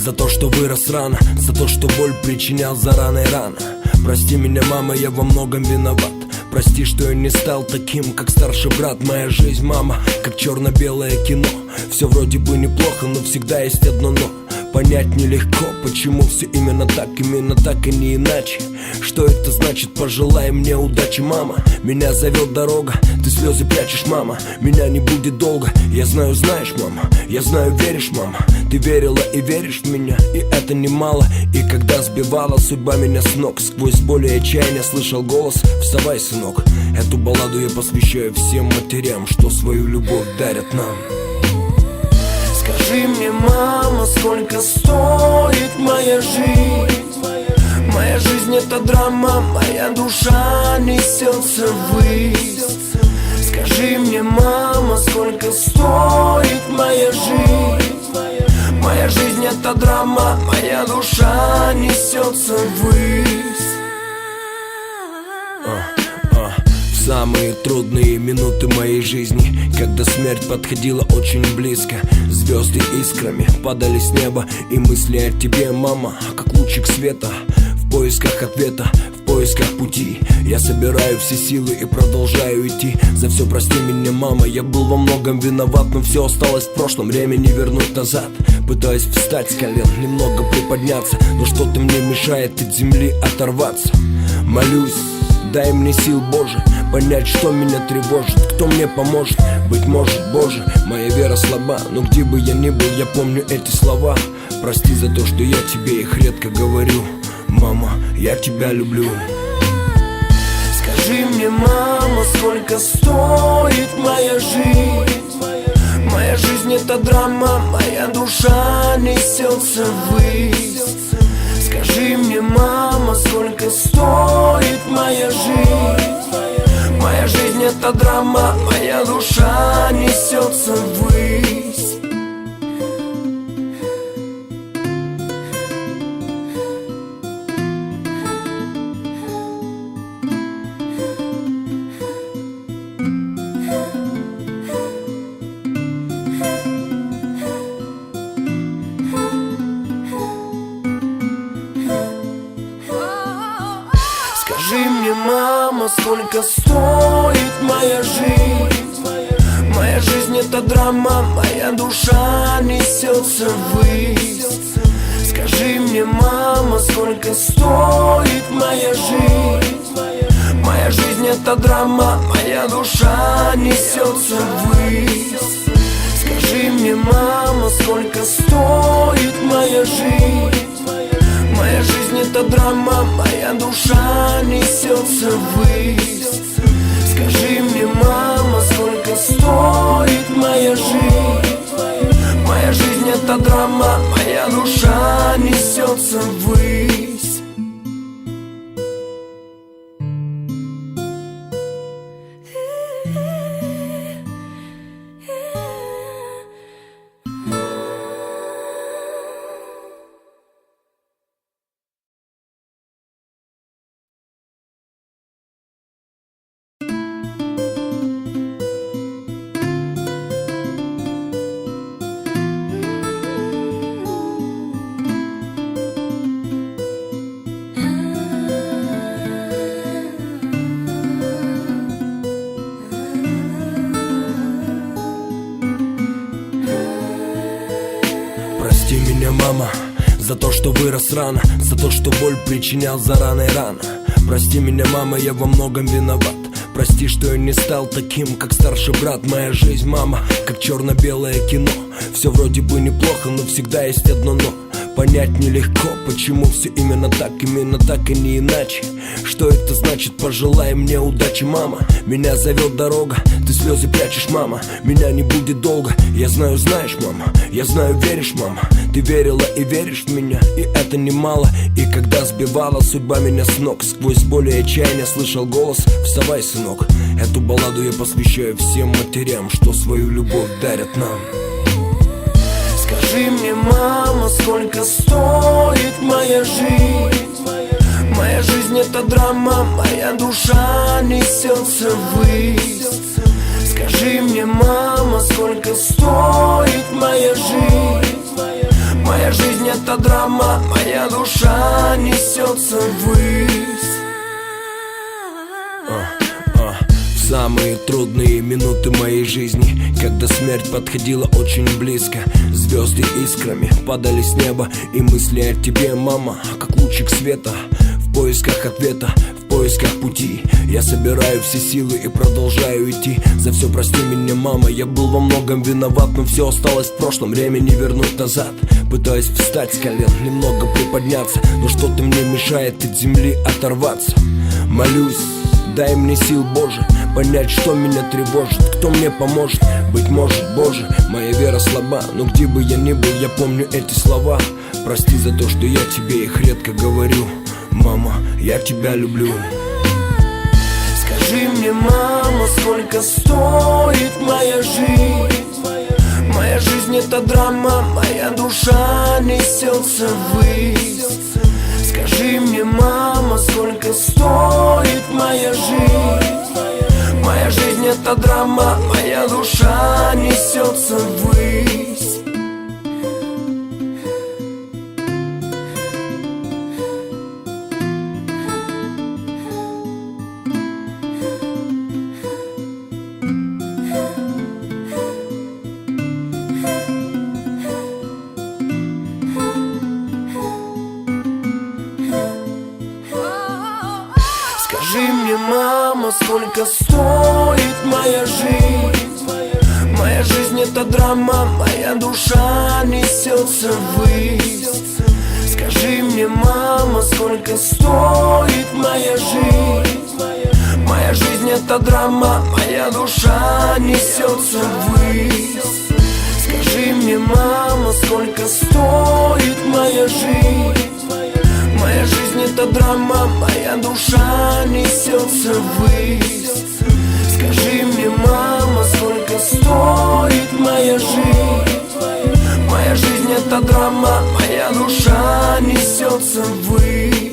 За то, что вырос рано, за то, что боль причинял зарано и рано. Прости меня, мама, я во многом виноват. Прости, что я не стал таким, как старший брат. Моя жизнь, мама, как черно-белое кино. Все вроде бы неплохо, но всегда есть одно но. Понять нелегко, почему все именно так и не иначе. Что это значит? Пожелай мне удачи, мама. Меня зовет дорога, ты слезы прячешь, мама. Меня не будет долго, я знаю, знаешь, мама. Я знаю, веришь, мама. Ты верила и веришь в меня, и это немало. И когда сбивала судьба меня с ног, сквозь боль и отчаяние слышал голос: вставай, сынок. Эту балладу я посвящаю всем матерям, что свою любовь дарят нам. Скажи мне, мама, сколько стоит моя жизнь? Моя жизнь — это драма, моя душа несется ввысь. Скажи мне, мама, сколько стоит моя жизнь? Моя жизнь — это драма, моя душа несется ввысь. В самые трудные минуты моей жизни, когда смерть подходила очень близко, звезды искрами падали с неба, и мысли о тебе, мама, как лучик света. В поисках ответа, в поисках пути я собираю все силы и продолжаю идти. За все прости меня, мама, я был во многом виноват, но все осталось в прошлом, время не вернуть назад. Пытаюсь встать с колен, немного приподняться, но что-то мне мешает от земли оторваться. Молюсь, дай мне сил, Боже, понять, что меня тревожит, кто мне поможет. Быть может, Боже, моя вера слаба, но где бы я ни был, я помню эти слова. Прости за то, что я тебе их редко говорю. Мама, я тебя люблю. Скажи мне, мама, сколько стоит моя жизнь? Моя жизнь — это драма, моя душа несется ввысь. Скажи мне, мама, сколько стоит моя жизнь? Моя жизнь — это драма, моя душа несется ввысь. Скажи мне, мама, сколько стоит моя жизнь? Моя жизнь — это драма, моя душа несется ввысь. Скажи мне, мама, сколько стоит моя жизнь? Моя жизнь — это драма, моя душа несется ввысь. Скажи мне, мама, сколько стоит моя жизнь? Моя жизнь — это драма, моя душа несется ввысь. Скажи мне, мама, сколько стоит моя жизнь? Моя жизнь — это драма, моя душа несется ввысь. Прости меня, мама, за то, что вырос рано, за то, что боль причинял зарано и рано. Прости меня, мама, я во многом виноват. Прости, что я не стал таким, как старший брат. Моя жизнь, мама, как черно-белое кино. Все вроде бы неплохо, но всегда есть одно но. Понять нелегко, почему все именно так и не иначе. Что это значит? Пожелай мне удачи, мама. Меня зовет дорога, ты слезы прячешь, мама. Меня не будет долго, я знаю, знаешь, мама. Я знаю, веришь, мама. Ты верила и веришь в меня, и это немало. И когда сбивала судьба меня с ног, сквозь боль и отчаяние слышал голос: вставай, сынок. Эту балладу я посвящаю всем матерям, что свою любовь дарят нам. Скажи мне, мама, сколько стоит моя жизнь? Моя жизнь — это драма, моя душа несется ввысь. Скажи мне, мама, сколько стоит моя жизнь? Моя жизнь — это эта драма, моя душа несется ввысь. В самые трудные минуты моей жизни, когда смерть подходила очень близко, звезды искрами падали с неба, и мысли о тебе, мама, как лучик света. В поисках ответа, в поисках пути я собираю все силы и продолжаю идти. За все прости меня, мама, я был во многом виноват, но все осталось в прошлом, время не вернуть назад. Пытаюсь встать с колен, немного приподняться, но что-то мне мешает от земли оторваться. Молюсь, дай мне сил, Боже, понять, что меня тревожит, кто мне поможет. Быть может, Боже, моя вера слаба, но где бы я ни был, я помню эти слова. Прости за то, что я тебе их редко говорю. Мама, я тебя люблю. Скажи мне, мама, сколько стоит моя жизнь? Моя жизнь это драма, моя душа несется ввысь. Скажи мне, мама, сколько стоит моя жизнь? Моя жизнь это драма, моя душа несется ввысь. Скажи мне, мама, сколько стоит моя жизнь? Моя жизнь это драма, моя душа несется ввысь. Скажи мне, мама, сколько стоит моя жизнь? Моя жизнь это драма, моя душа несется ввысь. Скажи мне, мама, сколько стоит моя жизнь? Моя жизнь это драма, моя душа несется ввысь. Скажи мне, мама, сколько стоит моя жизнь? Моя жизнь это драма, моя душа несется ввысь.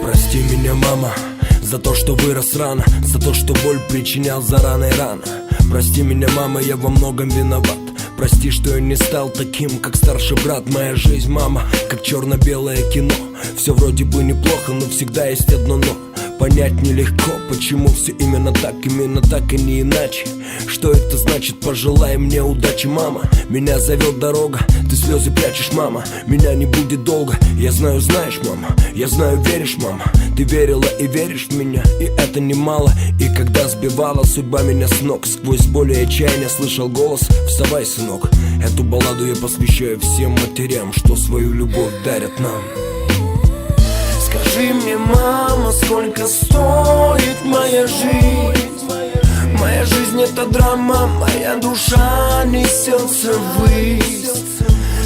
Прости меня, мама, за то, что вырос рано, за то, что боль причинял заранее рано. Прости меня, мама, я во многом виноват. Прости, что я не стал таким, как старший брат. Моя жизнь, мама, как черно-белое кино. Все вроде бы неплохо, но всегда есть одно но. Понять нелегко, почему все именно так и не иначе. Что это значит, пожелай мне удачи, мама. Меня зовет дорога, ты слезы прячешь, мама. Меня не будет долго, я знаю, знаешь, мама. Я знаю, веришь, мама. Ты верила и веришь в меня, и это немало. И когда сбивала судьба меня с ног, сквозь боль и отчаяние слышал голос: вставай, сынок. Эту балладу я посвящаю всем матерям, что свою любовь дарят нам. Скажи мне, мама, сколько стоит моя жизнь? Моя жизнь это драма, моя душа несется ввысь.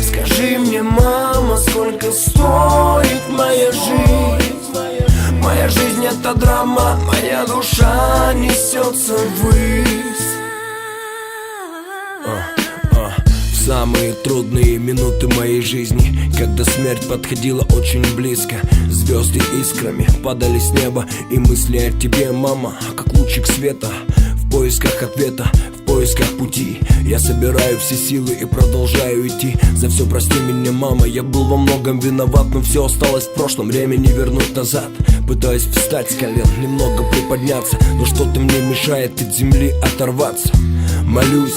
Скажи мне, мама, сколько стоит моя жизнь? Моя жизнь это драма, моя душа несется ввысь. В самые трудные минуты моей жизни, когда смерть подходила очень близко, звезды искрами падали с неба, и мысли о тебе, мама, как лучик света. В поисках ответа, в поисках пути я собираю все силы и продолжаю идти. За все прости меня, мама, я был во многом виноват, но все осталось в прошлом, время не вернуть назад. Пытаюсь встать с колен, немного приподняться, но что-то мне мешает от земли оторваться. Молюсь,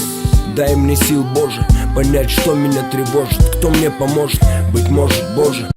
дай мне сил, Боже, понять, что меня тревожит, кто мне поможет. Быть может, Боже,